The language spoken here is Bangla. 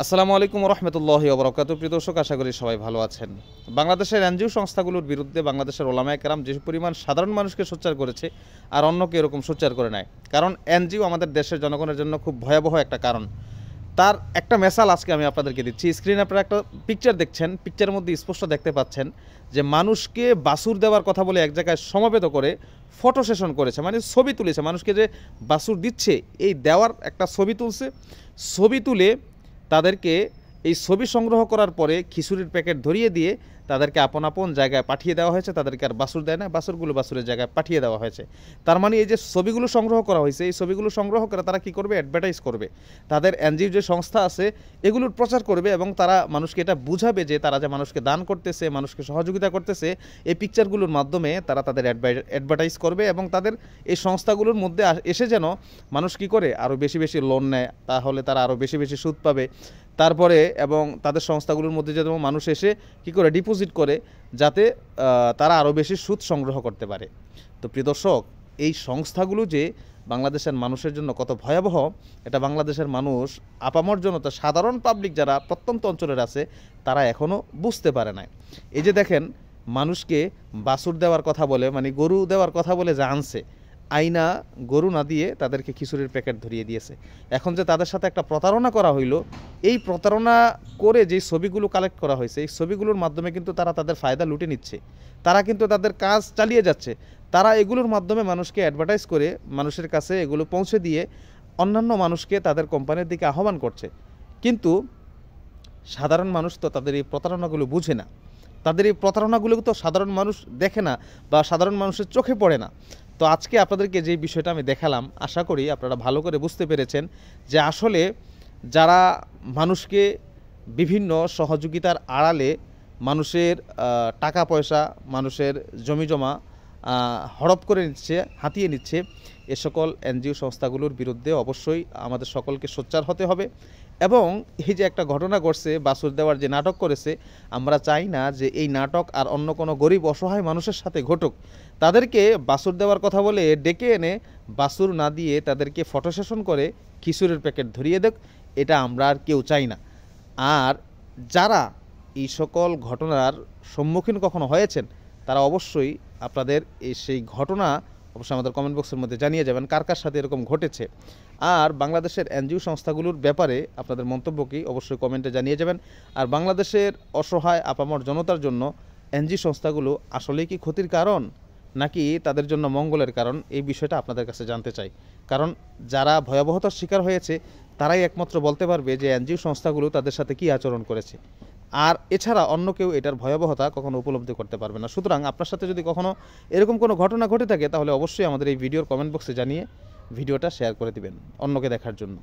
আসসালামু আলাইকুম রহমতুল্লাহি ওবরাকাতুহু। প্রিয় দর্শক, আশা করি সবাই ভালো আছেন। বাংলাদেশের এনজিও সংস্থাগুলোর বিরুদ্ধে বাংলাদেশের ওলামায়ে কেরাম যে পরিমাণ সাধারণ মানুষকে সোচ্চার করেছে, আর অন্যকে এরকম সোচ্চার করে নেয়। কারণ এনজিও আমাদের দেশের জনগণের জন্য খুব ভয়াবহ একটা কারণ। তার একটা মেসাল আজকে আমি আপনাদেরকে দিচ্ছি। স্ক্রিনে আপনারা একটা পিকচার দেখছেন, পিকচারের মধ্যে স্পষ্ট দেখতে পাচ্ছেন যে মানুষকে বাসুর দেওয়ার কথা বলে এক জায়গায় সমবেত করে ফটো সেশন করেছে, মানে ছবি তুলেছে। মানুষকে যে বাসুর দিচ্ছে এই দেওয়ার একটা ছবি তুলছে। ছবি তুলে তাদেরকে এই ছবি সংগ্রহ করার পরে খিচুড়ির প্যাকেট ধরিয়ে দিয়ে তাদেরকে আপন আপন জায়গায় পাঠিয়ে দেওয়া হয়েছে। তাদেরকে আর বাসুর দেয় না, বাসুরগুলো বাসুরের জায়গায় পাঠিয়ে দেওয়া হয়েছে। তার মানে এই যে ছবিগুলো সংগ্রহ করা হয়েছে, এই ছবিগুলো সংগ্রহ করে তারা কী করবে? অ্যাডভার্টাইজ করবে। তাদের এনজিও যে সংস্থা আছে এগুলোর প্রচার করবে এবং তারা মানুষকে এটা বুঝাবে যে তারা যে মানুষকে দান করতেছে, মানুষকে সহযোগিতা করতেছে। এই পিকচারগুলোর মাধ্যমে তারা তাদের অ্যাডভার্টাইজ করবে এবং তাদের এই সংস্থাগুলোর মধ্যে এসে যেন মানুষ কী করে? আরও বেশি বেশি লোন নেয়, তাহলে তারা আরও বেশি বেশি সুদ পাবে। তারপরে এবং তাদের সংস্থাগুলোর মধ্যে যেন মানুষ এসে কী করে? ডিপোজিট করে, যাতে তারা আরও বেশি সুদ সংগ্রহ করতে পারে। তো প্রিয় দর্শক, এই সংস্থাগুলো যে বাংলাদেশের মানুষের জন্য কত ভয়াবহ, এটা বাংলাদেশের মানুষ, আপামর জনতা, সাধারণ পাবলিক যারা প্রত্যন্ত অঞ্চলের আছে, তারা এখনও বুঝতে পারে না। এই যে দেখেন, মানুষকে বাছুর দেওয়ার কথা বলে, মানে গরু দেওয়ার কথা বলে যা আনছে, আইনা গরু না দিয়ে তাদেরকে খিচুড়ির প্যাকেট ধরিয়ে দিয়েছে। এখন যে তাদের সাথে একটা প্রতারণা করা হইলো, এই প্রতারণা করে যে ছবিগুলো কালেক্ট করা হয়েছে, এই ছবিগুলোর মাধ্যমে কিন্তু তারা তাদের ফায়দা লুটে নিচ্ছে। তারা কিন্তু তাদের কাজ চালিয়ে যাচ্ছে। তারা এগুলোর মাধ্যমে মানুষকে অ্যাডভার্টাইজ করে মানুষের কাছে এগুলো পৌঁছে দিয়ে অন্যান্য মানুষকে তাদের কোম্পানির দিকে আহ্বান করছে। কিন্তু সাধারণ মানুষ তো তাদের এই প্রতারণাগুলো বুঝে না। তাদের এই প্রতারণাগুলো তো সাধারণ মানুষ দেখে না বা সাধারণ মানুষের চোখে পড়ে না। তো আজকে আপনাদেরকে যে বিষয়টা আমি দেখালাম, আশা করি আপনারা ভালো করে বুঝতে পেরেছেন যে আসলে যারা মানুষকে বিভিন্ন সহযোগিতার আড়ালে মানুষের টাকা পয়সা, মানুষের জমিজমা হড়প করে নিচ্ছে, হাতিয়ে নিচ্ছে, এ সকল এনজিও সংস্থাগুলোর বিরুদ্ধে অবশ্যই আমাদের সকলকে সোচ্চার হতে হবে। এবং এই যে একটা ঘটনা ঘটছে, বাছুর দেওয়ার যে নাটক করেছে, আমরা চাই না যে এই নাটক আর অন্য কোনো গরিব অসহায় মানুষের সাথে ঘটুক। তাদেরকে বাছুর দেওয়ার কথা বলে ডেকে এনে বাছুর না দিয়ে তাদেরকে ফটো সেশন করে খিচুড়ির প্যাকেট ধরিয়ে দেখ, এটা আমরা আর কেউ চাই না। আর যারা এই সকল ঘটনার সম্মুখীন কখনো হয়েছেন, তারা অবশ্যই আপনাদের সেই ঘটনা অবশ্যই আমাদের কমেন্ট বক্সের মধ্যে জানিয়ে যাবেন, কার কার সাথে এরকম ঘটেছে। আর বাংলাদেশের এনজিও সংস্থাগুলোর ব্যাপারে আপনাদের মন্তব্য কি অবশ্যই কমেন্টে জানিয়ে যাবেন। আর বাংলাদেশের অসহায় আপামর জনতার জন্য এনজিও সংস্থাগুলো আসলেই কি ক্ষতির কারণ, নাকি তাদের জন্য মঙ্গলের কারণ, এই বিষয়টা আপনাদের কাছে জানতে চাই। কারণ যারা ভয়াবহতার শিকার হয়েছে তারাই একমাত্র বলতে পারবে যে এনজিও সংস্থাগুলো তাদের সাথে কী আচরণ করেছে। আর এছাড়া অন্য কেউ এটার ভয়াবহতা কখনো উপলব্ধি করতে পারবে না। সুতরাং আপনার সাথে যদি কখনো এরকম কোনো ঘটনা ঘটে থাকে, তাহলে অবশ্যই আমাদের এই ভিডিওর কমেন্ট বক্সে জানিয়ে ভিডিওটা শেয়ার করে দিবেন অন্যকে দেখার জন্য।